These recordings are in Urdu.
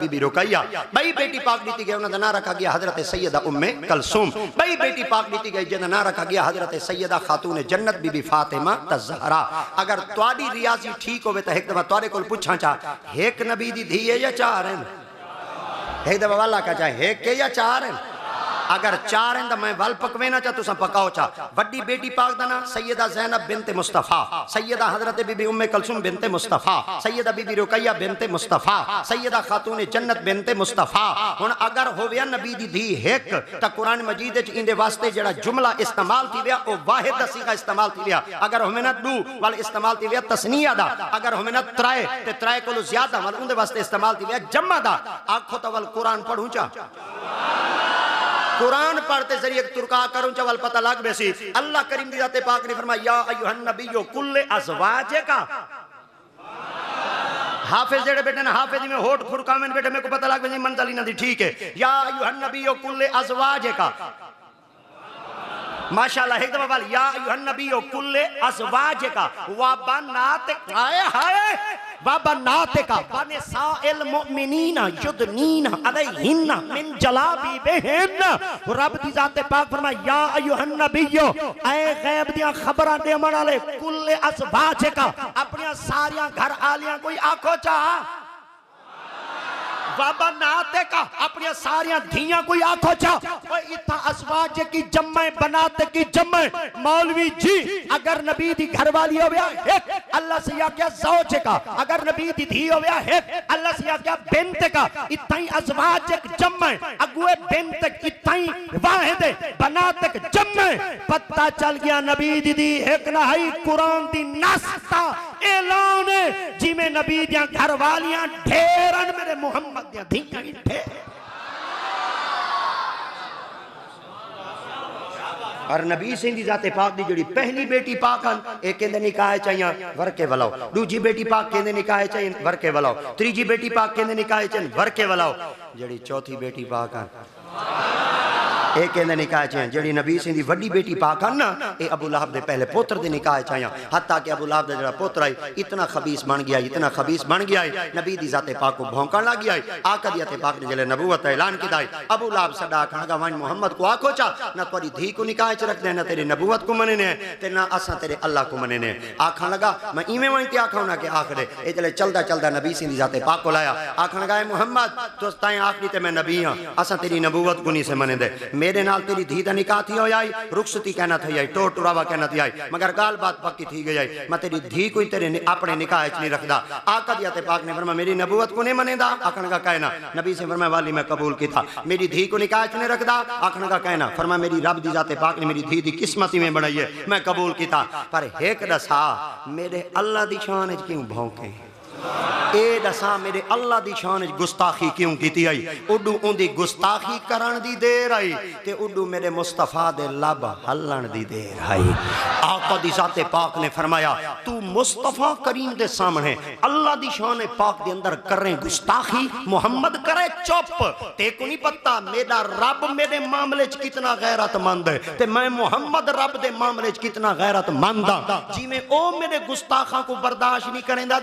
بی بی رقیہ بھائی بیٹی پاک دیتی گئی انہوں نے نہ رکھا گیا حضرت سیدہ ام کلثوم بھائی بیٹی پاک دیتی گئی جنہوں نہ رکھا گیا حضرت سیدہ خاتون جنت بی بی فاطمہ الزہرا اگر تواڈی ریاضی ٹھیک ہوئے تو ایک دفعہ تواڈے کول پوچھاں چاہ ایک نبی دی دھی ہے یا چار ہیں ایک دفعہ والا کا چاہے ایک کے یا چار ہیں اگر چار ہیں تو میں ول پکوینا چاہ تو سن پکاؤ چاہ وڈی بیٹی پاک دانا سیدہ زینب بنت مصطفیٰ سیدہ حضرت بی بی ام کلثوم بنت مصطفیٰ سیدہ بی بی رقیہ بنت مصطفیٰ سیدہ خاتون جنت بنت مصطفیٰ ہن اگر ہویا نبی دی دھی ایک تا قرآن مجید وچ اندے واسطے جڑا جملہ استعمال تھی ویا او واحد صیغہ استعمال تھی ویا اگر ہونا دو وال استعمال تھی ویا تسنیہ دا اگر ہونا ترائے تے ترائے کولو زیادہ وال اندے واسطے استعمال تھی ویا جمع دا آنکھو تا وال قرآن پڑھوں چا قرآن پڑھتے ذریعے ترکا کروں چاول پتہ لگ بیسی اللہ کریم دی ذات پاک نے فرمایا یا ایوہ النبیو کل ازواجے کا حافظ جڑے بیٹے نا حافظ میں ہوٹ پھرکامن بیٹے میں کو پتہ لگ بیسی منزلی نہ دی ٹھیک ہے یا ایوہ النبیو کل ازواجے کا ماشاءاللہ ایک دفعہ بال یا ایوہ النبیو کل ازواجے کا وابنات آئے ہائے وَبَنَاتِكَ وَنِسَاءِ الْمُؤْمِنِينَ يُدْنِينَ عَلَيْهِنَّ مِنْ جَلَابِيبِهِنَّ رب دی ذات پاک فرمائے یا ایوہ النبیو اے غیب دیاں خبران دے منالے کل ازواجے کا اپنیاں ساریاں گھر آلیاں کوئی آنکھو چاہا وَبَنَاتِكَ کا اپنیاں ساریاں دھیاں کوئی آنکھو چاہ کوئی اتنا ازواج کی جمع بنات کی جمع مولوی جی اگر نبی دی گھر والی ہو گیا ایک اللہ سے یا کیا زوج کا اگر نبی دی دھی ہو گیا ایک اللہ سے یا کیا بنت کا اتنا ہی ازواج کی جمع اگوے بنت اتنا ہی واحد بنات کی جمع پتہ چل گیا نبی دی دی ایک نہائی قرآن دی نستا اعلان جی میں نبی دیاں گھر والیاں ڈھیرن میرے محمد دیاں دھیاں ڈھیر اور نبی سے دی ذات پاک دی جڑی پہلی بیٹی پاکن ایک کہندے نکاح چاہیاں ورکے ولاؤ دوجی بیٹی پاک کہندے نکاح چاہیے ورکے ولاؤ تریجی بیٹی پاک کہندے نکاح چاہیے ورکے ولاؤ جڑی چوتھی بیٹی پاکن ایک کہندے نکاح چاہیے جڑی نبی سے دی وڈی بیٹی پاکن نا اے ابو لہب دے پہلے پوتر دے نکاح چاہیے حتیٰ کہ ابو لہب دے جڑا پوتر آئی اتنا خبیث بن گیا نبی دی ذات پاک کو بھونکن لگ گیا آقا دی ذات پاک نے جلے نبوت اعلان کی دائی ابو لہب صدا کھانا گا وائن محمد کو آکھو چاہ نہ توری دھی کو نکاح چ رکھ دے نہ تیری نبوت کو مننے تے نہ اساں تیرے اللہ کو مننے آکھاں لگا میں ایویں وائن تے آکھاں نہ کہ آخرے اے جلے چلدا نبی سی دی ذات پاک کو لایا آکھاں لگا اے محمد تو تائیں آخری تے میں نبی ہاں اساں تیری نبوت کو نہیں سے مننے دے میرے نال تیری دھی دا نکاح تھی ہو جائی رخصتی کہنا تھی جائی ٹور ٹراوا کہنا تھی جائی مگر گال بات پکی تھی گئی میں تیری دھی کوئی تیرے اپنے نکاح اچ نہیں رکھ دا آقا دیات پاک نے فرمایا میری نبوت کو نہیں منے دا آقا نگا کہنا نبی سے فرمایا والی میں قبول کی تھا میری دھی کو نکاح اچ نہیں رکھ دا آقا نگا کہنا فرمایا میری رب دی ذات پاک نے میری دھی دی قسمتی میں بڑھائی ہے میں قبول کی تھا پر ایک دسا میرے اللہ دی شان اچ کیوں بھونکے اے دسا میرے اللہ دی شان گستاخی کیوں کیتی آئی اڈو ان دی گستاخی کرن دی دیر آئی تے اڈو میرے مصطفیٰ دے لب ہلن دی دیر آئی آقا دی ذات پاک نے فرمایا تو مصطفیٰ کریم دے سامنے اللہ دی شان پاک دے اندر کریں گستاخی محمد کرے چپ تے کو نہیں پتا میرا رب میرے معاملے چ کتنا غیرت مند ہے تے میں محمد رب دے معاملے چ کتنا غیرت مند ہاں جی میں او میرے گستاخاں کو برداشت نہیں کریں دا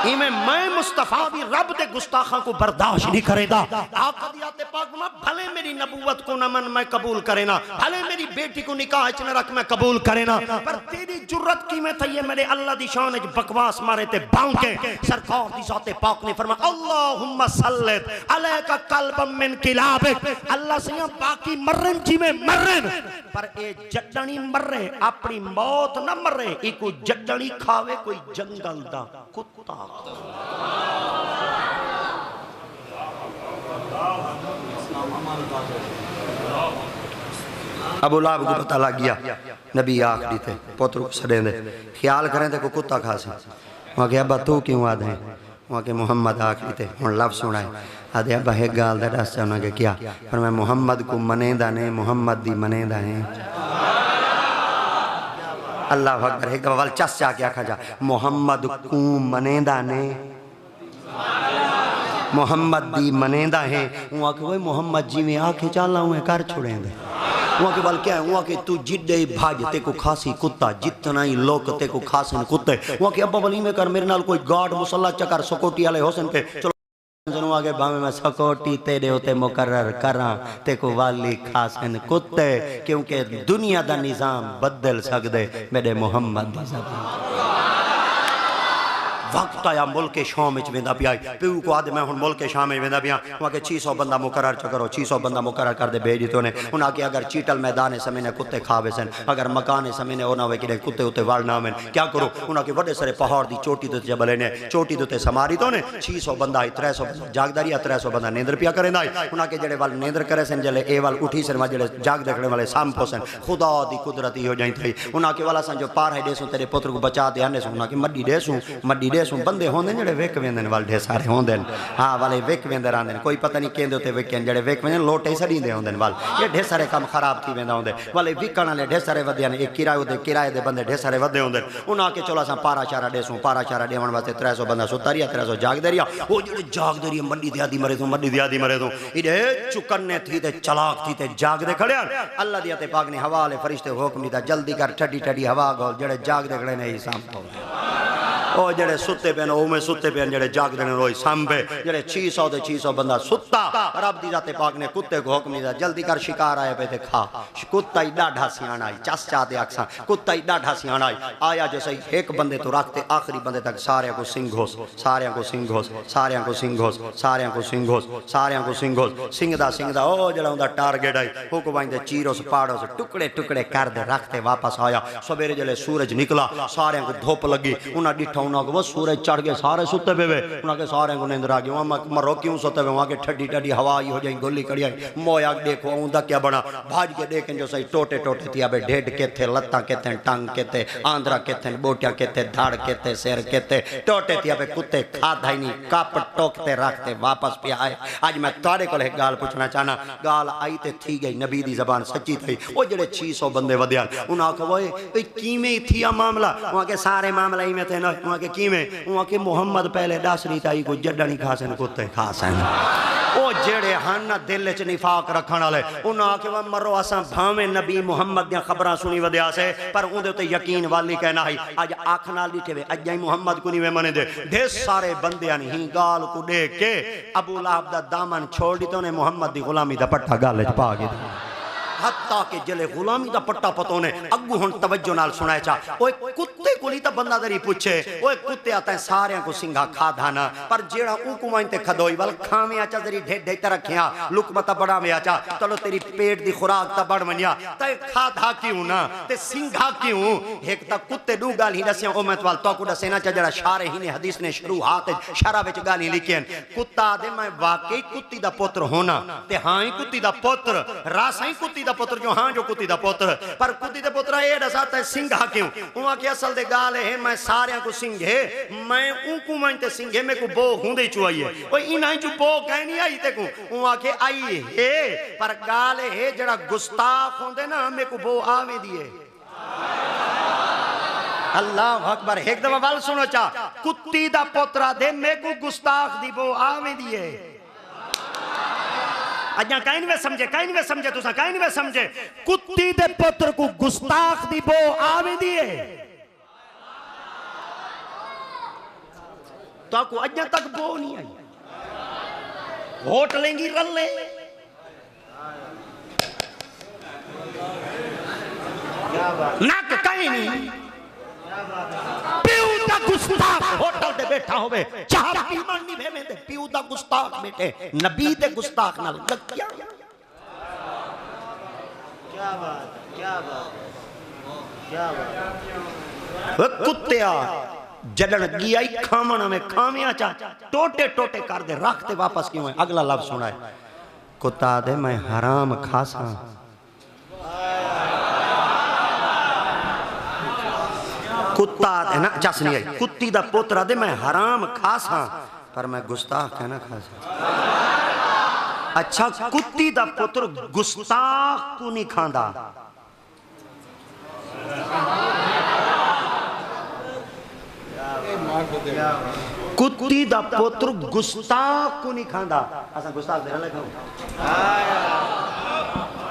میں مصطفیٰ بھی رب دے گستاخاں کو برداشت نہیں کرے دا آقا دیات پاک میں بھلے میری نبوت کو نہ میں قبول کرے نا بھلے میری بیٹی کو نکاح اچ نہ رکھ میں قبول کرے نا پر تیری جرت کی میں تھا یہ میرے اللہ دی شان اچ بکواس مارے تے بانکے سرکار دی ذات پاک نے فرمایا اللہم سلط علیکا قلبا من کلابک اللہ سے یہاں باقی مرن جی میں مرن پر اے جڈنی مرے اپنی موت نہ مرے ایک جڈنی کھاوے کوئی جنگل دا کتا ابو لہب کو پتہ لگ گیا نبی آخری تھے پوتر کو سڑیں دے خیال کریں تھے کوئی کتا کھا سا وہاں کہ ابا تو کیوں آدھ ہیں وہاں کہ محمد آخری تھے ان لفظ سنائے آدھے ابا ایک گال دے رس چاہنا کہ کیا پر میں محمد کو منیدہ نے محمد دی منیدہ ہیں اللہ اکبر ایک دفعہ چس چاہ کیا کھا جا محمد کو منیدہ نے محمد دی منیدہ ہیں وہاں کہ وہی محمد جی میں آنکھیں چالا ہوئے کر چھوڑیں دے وہاں کے بال کیا ہے؟ وہاں کہ تو جڈے بھاج تے کو کھاسی کتا جتنا ہی لوگ تے کو کھاسن کتے. وہاں کہ ابا ولی میں کر میرے نال کوئی گارڈ مسلح چکر سکوٹی والے حسن کے چلو جنوں آگے باہمیں میں سکوٹی تیرے ہوتے مقرر کراں تے کو والی کھاسن کتے کیونکہ دنیا دا نظام بدل سکدے میرے محمد دی زبان. وقت آیا ملک شام وچ ویندا پیا پیو کو آدھے میں ہن ملک شام وچ ویندا پیا وہاں کے 600 بندہ مقرر چکرو 600 بندہ مقرر کر دے بھیج دیتے نے انہاں کہ اگر چیٹل میدان سمینے کتے کھاوے سن اگر مکان سمینے ہونا ہوئے کہ کتے ہوتے وڑنا ہوئے کیا کرو انہاں کے بڑے سارے پہاڑ دی چوٹی تے جبل نے چوٹی تے سماری تو نے 600 بندہ 300 بندہ جاگداری 300 بندہ نیندر پیا کریندا انہاں کے جڑے وال نیندر کرے سن جلے اے وال اٹھی سن جڑے جاگ دیکھنے والے سام پوسن خدا دی قدرت ہی ہو جائیں تھی انہاں کے والا سن جو پار ہے دیسوں تیرے پتر کو بچا دے آنے سن انہاں کی مڈی دیسوں بندے ہوندے جڑے ویک ویندن وال ڈھے سارے ہوندن ہاں والے ویک ویندر آندن کوئی پتہ نہیں کیندے ہوتے ویکن جڑے ویک ویندن لوٹے سڑیندے ہوندن وال یہ ڈھے سارے کام خراب تھی ویندا ہوندے والے ویکن والے ڈھے سارے ودیاں ایک کرایے دے بندے ڈھے سارے ودے ہوندن انہاں کے چلا سا پارا چارا ڈیون واسطے 300 بندہ سوتاریا 300 جاگ دریا او جڑے جاگ دریا منڈی دیادی مرے تو ایڈے چکنے تھی تے چلاک تھی تے جاگ دے کھڑے اللہ دیا تے پاک نے ہوا والے فرشتے حکم دیتا جلدی کر ٹھڈی ہوا گول جڑے جاگ دے کھڑے نہیں سام پاؤ او جڑے ستے پین او میں ستے پین جڑے جاگ دینے روئی سامبے جڑے 600 دے 600 بندہ ستا رب دی ذات پاک نے کتے کو حکم دیتا جلدی کر شکار آئے پہ تے کھا کتا ہی ڈاڑھا سیان آئی چس چاہتے اکساں کتا ہی ڈاڑھا سیان آئی آیا جیسے ایک بندے تو رکھتے آخری بندے تک سارے کو سنگھوس سنگھ دا او جڑا ہوندا ٹارگیٹ آئی ہوکو بائیں دے چیروں سے پاڑوں سے ٹکڑے کر دے رکھتے واپس آیا سویرے جلے سورج نکلا سارے کو دھوپ لگی انہاں ڈٹھا انہاں کو وہ سورج چڑھ گئے سارے ستے پہ انہاں کے سارے کو نیندر آگئے وہاں مرو کیوں ستے پہ وہاں کے ٹھڈی ہوائی ہو جائیں گولی کڑی آئی مویا دیکھو اوندا کیا بنا بھاج کے دیکھیں جو صحیح ٹوٹے تھی ابے ڈھیڈ کے تھے لتاں کے تھے ٹانگ کے تھے آندرہ کے تھے بوٹیاں کے تھے دھاڑ کے تھے سیر کے تھے ٹوٹے تھی ابے کتے کھا نہیں کپ ٹوکتے رکھتے واپس پہ آئے آج میں تارے کو لے گال پوچھنا چاہنا گال آئی تے تھی گئی نبی دی زبان سچی تھی وہ جڑے 600 بندے ودیان انہاں کو وہ کیمیں تھی معاملہ وہاں کے سارے معاملہ ہی میں تھے نا وہاں کے کیمیں وہاں کے محمد پہلے ڈاسری تائی کو جڈانی کھاسن کتے کھاسن او جڑے ہن دل چ نفاق رکھن والے انہاں کہ مرو اساں بھاویں نبی محمد دیاں خبراں سنی ودیا سے پر اون دے یقین والی کہنا ہے اج آنکھ نال ڈٹھے وے اج محمد کو نہیں وے منے دے ڈھیر سارے بندیاں ہی گال کو دیکھ کے ابو لہب دا دامن چھوڑ دیتو نے محمد دی غلامی دا پٹھا گال وچ پا گیا حتیٰ کہ جلے غلامی دا پٹا پتوں نے اگو ہن توجہ نال سنائے چاہ اوہ کتے کو لی تا بندہ دری پوچھے اوہ کتے آتا ہے سارے کو سنگھا کھا دھانا پر جیڑا اوکو مائنتے کھدوئی بل کھامیں آچا ذری ڈھے ترکھیاں لکمتا بڑا میں آچا تلو تیری پیٹ دی خوراک تا بڑھ منیا تا کھا دھا کیوں نا تے سنگھا کیوں ایک تا کتے دو گال ہی دسیاں اومیت وال تو کو دسینا چا جڑا شارے ہی نے حدیث نے شروعات شرع وچ گالی لکھیں کتا دے میں واقعی کتی دا پتر ہونا تے ہاں ہی کتی دا پتر راس ہی کتی دا پتر جو ہاں جو کتی دا پتر پر کتی دا پتر اے رساتا ہے سنگھا کیوں وہاں کی اصل دے گالے ہیں میں سارے کو سنگھے میں ان کو مانتے سنگھے میں کو بو ہوندے چوائیے وہ انہیں جو بو کہیں نہیں آئی تے کو وہاں کے آئی ہے پر گالے ہے جڑا گستاخ ہوندے نا میں کو بو آوے دیئے اللہ اکبر ایک دفعہ بال سنو چاہ کتی دا پترہ دے میں کو گستاخ دی بو آوے دیئے اجاں کہیں نہیں سمجھے تُسا کہیں نہیں سمجھے کتی دے پتر کو گستاخ دی بو آوے دیئے تو کو اجاں تک بو نہیں آئی ہوٹ لیں گی رل لیں ناک کہیں نہیں پیو دا گستاخ ہوٹل دے بیٹھا ہوئے چاہ پیمان نہیں بھے دے پیو دا گستاخ بیٹھے نبی دے گستاخ نہ لگ کیا کتیا جڑن گیا ہی کھامنا میں کھامیا چاہ ٹوٹے کر دے رکھتے واپس کیوں ہیں اگلا لفظ سنا ہے کتا دے میں حرام کھاسا کتا دے نا چاس نہیں آئی کتی دا پوترہ دے میں حرام کھاسا پر میں گستاخ کہنا کھاسا اچھا کتی دا پتر گستاخ کو نہیں کھاندا کتی دا پتر گستاخ کو نہیں کھاندا ایسا گستاخ دے رہا لے کھاؤں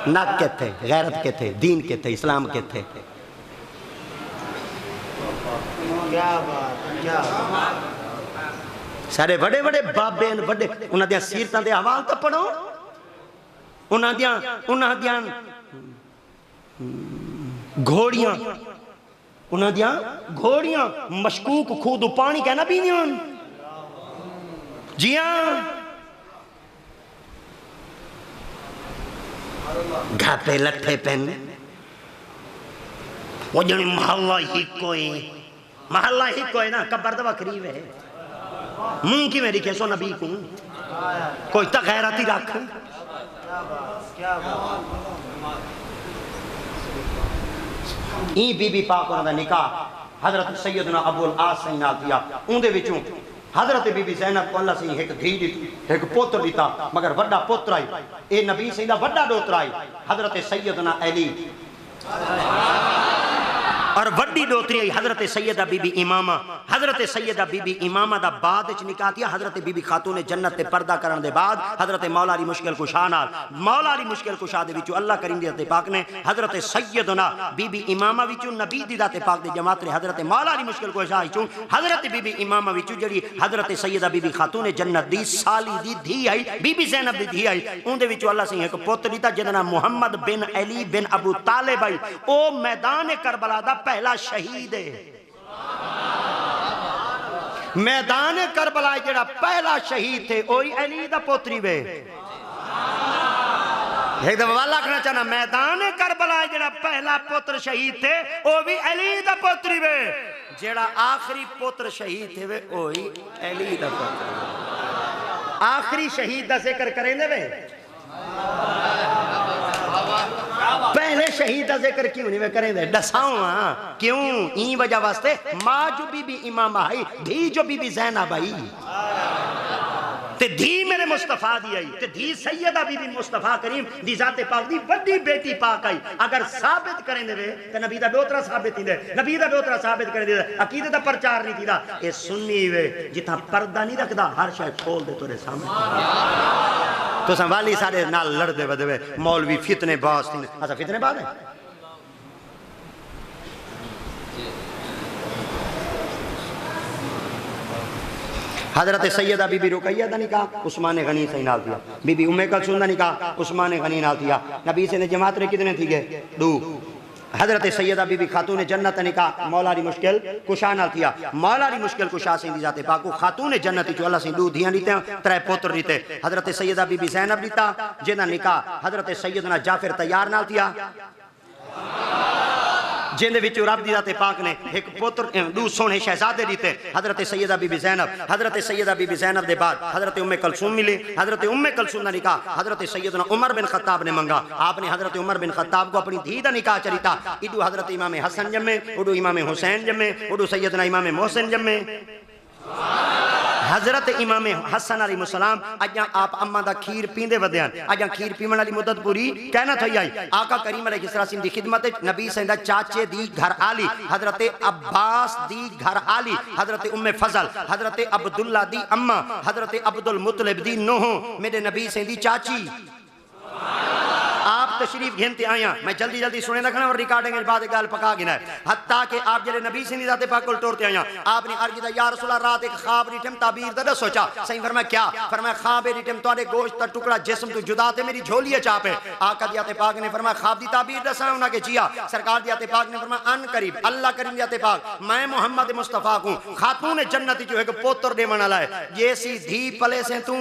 نک کے تھے، غیرت کے تھے، دین کے تھے، اسلام کے تھے. سارے بڑے بڑے بابے بڑے انہاں دیاں سیرتاں دے حوال تو پڑھو. انہاں دیاں گھوڑیاں مشکوک خود پانی کہنا پینیاں. جی ہاں گھاپے لٹھے پہن وہ جنہی محلہ ہی کوئی نا قبر دوا قریب ہے. منہ کی میری کیسو نبی کو کوئی تا غیرتی رکھ. این بی بی پاک انہوں دا نکاح حضرت سیدنا ابو العاص سے نال دیا. ان دے وچوں حضرت بی بی زینب کو اللہ سے ایک دھی دیتی، ایک پوتر دیتا، مگر وڈا پوتر آئی. اے نبی سے وڈا ڈوتر آئی حضرت سیدنا علی، اور وڈی ڈوتری آئی حضرت سیدہ بی بی امامہ. حضرت سیدہ بی بی امامہ دا بعد اچ نکاح تیا حضرت بی بی خاتون جنت تے پردہ کرن دے بعد حضرت مولا علی مشکل کشا نال. مولا علی مشکل کشا دے وچوں اللہ کریم دی ذات پاک نے حضرت سیدنا بی بی امامہ وچوں نبی دی ذات پاک دے جماعت نے حضرت مولا علی مشکل کشا وچوں حضرت بی بی امامہ وچوں جڑی حضرت سیدہ بی بی خاتون جنت دی سالی دی دھی آئی، بی بی زینب دی دھی آئی. اون دے وچوں اللہ سے ایک پتر دیتا جدا نام محمد بن علی بن ابو طالب آئی. او میدان کربلا دا پہلا شہید ہے. میدان کربلا جڑا پہلا شہید تھے اوہی علی دا پوتری وے. ایک دفعہ والا کہنا چاہنا میدان کربلا جڑا پہلا پوتر شہید تھے او بھی علی دا پوتری وے. جڑا آخری پوتر شہید تھے وے اوہی علی دا پوتری وے. آخری شہید دا ذکر کریں دے وے. پہلے شہید دا ذکر کیوں نہیں میں کریں دے ڈساؤں ہاں کیوں؟ این وجہ واسطے ماں جو بی بی امام آئی، دھی جو بی بی زینب آئی، تے دھی میرے مصطفیٰ دی آئی، تے دھی سیدہ بی بی مصطفیٰ کریم دی ذات پاک دی بڑی بیٹی پاک آئی. اگر ثابت کریں دے تے نبی دا دوترا ثابت ہی دے، نبی دا دوترا ثابت کریں دے، عقیدہ دا پرچار نہیں تھی دا. اے سنی وے جتنا پردہ نہیں رکھ دا ہر شاید کھول دے تورے سامنے. تو سنوالی سارے نال لڑ دے ودے مولوی فتنے باز تھی. اچھا فتنے باز ہے. حضرت سیدہ بی بی رقیہ دا نکاح عثمان غنی سے نال دیا. بی بی ام کلثوم دا نکاح عثمان غنی نال دیا. نبی سے نے جماعت رے کتنے تھی گئے؟ دو. حضرت سیدہ بی بی خاتون جنت نکاح مولا علی مشکل کشا نال تھیا. مولا علی مشکل کشا سے دی ذات پاک کو خاتون جنت جو اللہ سے دو دھیاں دیتے ہیں، ترے پوتر دیتے. حضرت سیدہ بی بی زینب دیتا جنہ نکاح حضرت سیدنا جعفر طیار نال تھیا، جن دے وچوں رب دی ذات پاک نے ایک پوتر دو سونے شہزادے دیتے حضرت سیدہ بی بی زینب. حضرت سیدہ بی بی زینب دے بعد حضرت ام کلثوم ملی. حضرت ام کلثوم دا نکاح حضرت سیدنا عمر بن خطاب نے منگا. آپ نے حضرت عمر بن خطاب کو اپنی دھی دا نکاح چریتا. ادو حضرت امام حسن جمے، ادو امام حسین جمے، ادو سیدنا امام محسن جمے. حضرت امام حسن علیہ السلام اجاں آپ اماں دا کھیر پیندے ودیان. اجاں کھیر پیمن والی مدت پوری کہنا تھئی آئی. آقا کریم علیہ السلام دی خدمت نبی سیندا چاچے دی گھر آلی حضرت عباس دی گھر آلی حضرت ام فضل حضرت عبداللہ دی اماں حضرت عبدالمطلب دی نوہوں میرے نبی سیندی چاچی. آپ تشریف گھنتے آیا. میں جلدی سنے لکھنا اور ریکارڈنگ کے بعد گال پکا گنا ہے. حتیٰ کہ آپ جلے نبی سے ذات پاک کو ٹورتے آیا. آپ نے عرض کیا یا رسول اللہ رات ایک خواب ریٹم تعبیر دا سوچا. صحیح فرمایا کیا؟ فرمایا خواب ریٹم تواڈے گوشت دا ٹکڑا جسم تو جدا تے میری جھولی چاپ ہے. آقا ذات پاک نے فرمایا خواب دی تعبیر دسا انہاں کے جیا. سرکار ذات پاک نے فرمایا ان قریب اللہ کریم ذات پاک میں محمد مصطفیٰ کو خاتون جنت جو ایک پوتر دے من والا ہے جیسی دھی پلے سے تو.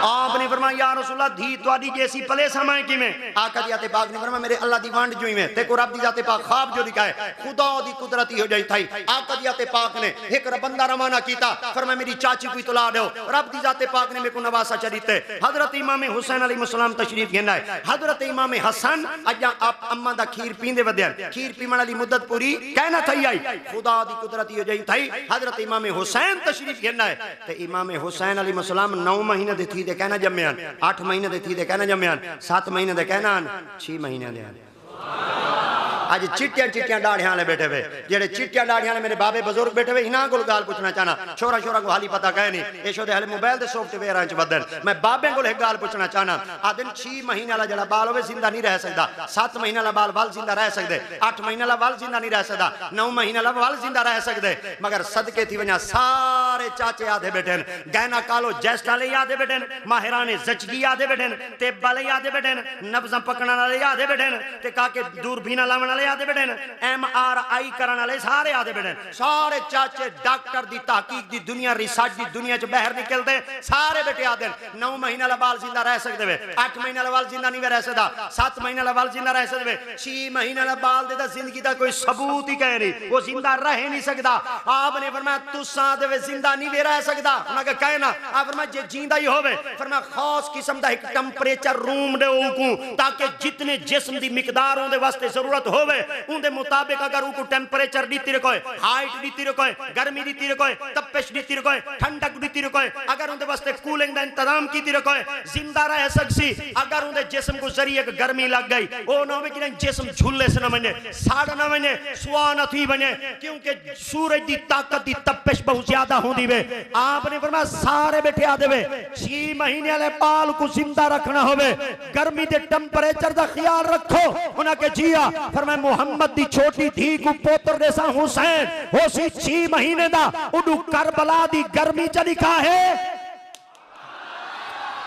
آپ نے فرمایا یا رسول اللہ دھی تواری جیسی پلے سمائے کی میں. آقا دی ذات پاک نے فرمایا میرے اللہ دی وانڈ جوئی میں تے کو رب دی ذات پاک خواب جو دکھائے خدا دی قدرتی ہو جائی تھائی. آقا دی ذات پاک نے ایک بندہ روانہ کیتا. فرمایا میری چاچی کو اطلاع دو. رب دی ذات پاک نے میرے کو نواسا چریتے. حضرت امام حسین علیہ السلام تشریف گھننا ہے. حضرت امام حسن اجا آپ اماں دا کھیر پیندے ودیان. کھیر پیمن والی مدت پوری کہنا تھئی آئی خدا دی قدرتی ہو جائی تھائی. حضرت امام حسین تشریف گھننا ہے. تے امام حسین علیہ السلام 9 مہینے دے تھی دے کہنا جمعیان، 8 مہینے دے تھی دے کہنا جمعیان، 7 مہینے دے کہنا 6 مہینے دے. آج چٹیاں چٹیاں ڈاڑیاں لے بیٹھے ہوئے جڑے چٹیاں ڈاڑیاں لے میرے بابے بزرگ بیٹھے ہوئے انہاں کو گال پوچھنا چاہنا چھوڑا چھوڑا کو حالی پتہ کہے نہیں اے شو دے حالے موبائل دے سافٹ ویئر آنچ بدن میں بابے کو لے گال پوچھنا چاہنا آدن 6 مہینہ لا جڑا بال ہوئے زندہ نہیں رہ سکتا 7 مہینہ لا بال زندہ رہ سکتے 8 مہینہ لا بال زندہ نہیں رہ سکتا 9 مہینہ لا بال زندہ رہ سکتے مگر صدقے تھی وجہ سارے چاچے آدھے بیٹھن گہنا کالو جیسٹا لے آدھے بیٹھن ماہران زچگی آدھے بیٹھن تیبہ لے آدھے بیٹھن نبزہ پکڑنا لے آدھے بیٹھن تے کاکے دور بھینا لاونا لے آدھے بیٹھن MRI کرنا لے سارے آدھے بیٹھن سارے چاچے ڈاکٹر دی تحقیق دی دنیا ریسارچ دی دنیا چ بہر نکل دے سارے بیٹے آدھے 9 مہینہ لبال زندہ رہ سکتے ہوئے 8 مہینہ لبال زندہ نہیں رہ سکتا 7 مہینہ لبال زندہ رہ سکتے ہوئے 6 مہینہ لبال دے دا زندگی دا کوئی ثبوت ہی کہہ رہی وہ زندہ رہ نہیں سکتا آپ نے فرمایا تو ساتھ ہوئے زندہ نہیں رہ سکتا انہاں کہ کہنا آپ فرمایا جے جیندہ ہی ہوئے فرمایا خاص قسم دا ایک ٹمپریچر روم دے اوکوں تاکہ جتنے جسم دی مقدار ہوں دے واسطے ضرورت ہوئے ان دے مطابق اگر اوکو ٹمپریچر دیتی رکھوئے ہائٹ دیتی رکھوئے گرمی دیتی رکھوئے تپش دیتی رکھوئے ٹھنڈک دیتی رکھوئے اگر ان دے واسطے کولنگ دا انتظام کیتی رکھوئے زندہ رہ سکسی اگر ان دے جسم کو ذریعے گرمی لگ گئی وہ نہ ہوئے کہ جسم جھولے سے نہ بنے ساڑ نہ بنے سوانہ تھی بنے کیونکہ سورج دی طاقت دی تپش بہت زیادہ ہوں دی بے آپ نے فرمایا سارے بیٹھے آدھے بے 6 مہینے والے بال کو زندہ رکھنا ہوئے گرمی دے ٹمپریچر دا خیال رکھو انہاں کے جیا فرمایا محمد دی چھوٹی دھی کو پوتر دے سا حسین ہو سی 6 مہینے دا اڈو کربلا دی گرمی چلی کا ہے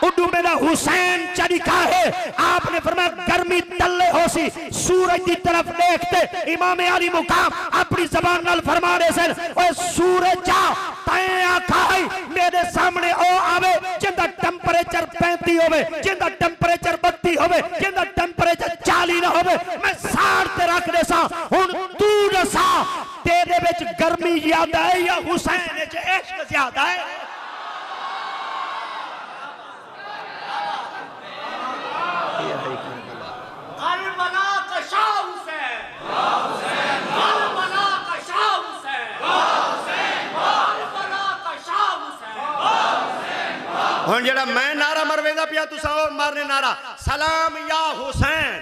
اڈو میرا حسین چلی کا ہے آپ نے فرمایا گرمی تلے ہو سی سورج دی طرف دیکھتے امام علی مقام اپنی زبان نال فرما رہے سن اے سورج جا تائیں آکھائی میرے سامنے او آوے جندہ ٹمپریچر 35 ہوئے جندہ ٹمپریچر 32 ہوئے جندہ ٹمپریچر 40 نہ ہوئے میں ساڑتے رکھ دے سا ان تو نسا تیرے بچ گرمی زیادہ ہے یا حسین ہے جو عشق زیادہ ہے کربلا کا شاہ حسین کربلا کا شاہ حسین کربلا کا شاہ حسین ہون جڑا میں نعرہ مروے دا پیا تو ساو مارنے نعرہ سلام یا حسین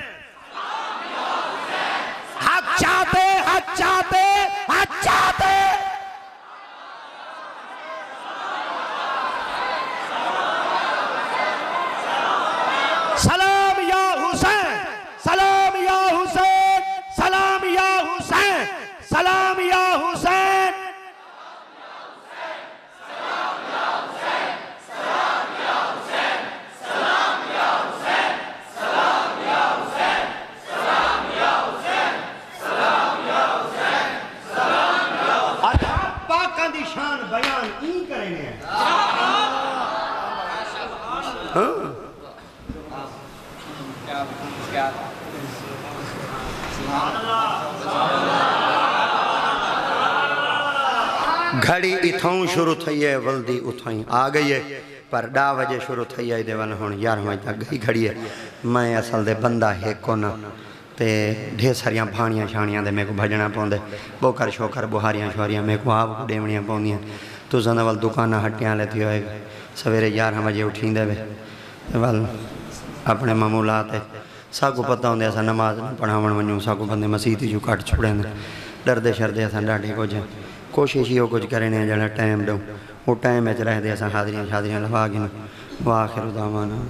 حق چاہتے حق چاہتے حق چاہتے سلام یا حسین سلام یا حسین سلام یا حسین سلام یا حسین پاکان دی شان بیان این کریں گے گھڑی اتھاؤں شروع تھی ہے ولدی اتھائیں آ گئی ہے پر 10 بجے شروع تھی ہے دیوان ہون 11 بجے تک گئی گھڑی ہے میں اصل دے بندہ ہے کونا تے ڈھیر ساریاں بھانیاں شانیاں دے میں کو بھجنا پوندے بوکر شوکر بہاریاں شوریاں میں کو آپ کو ڈیمڑیاں پوندیاں تو زندہ وال دکانہ ہٹیاں لیتی ہوئے گا سویرے 11 بجے اٹھیں دے وال اپنے معمولات ہے سا کو پتہ ہوندے ایسا نماز نہ پڑھاون ونجوں سا کو بندے مسیحی جو کٹ چھوڑیں دے ڈردے شردے ایسا ڈاڑے کو جائیں کوشش ہی ہو کچھ کرنے جڑا ٹائم دوں وہ ٹائم اچ رہ دے ایسا حاضریاں شادریاں لوا گئے وآخر دعوانا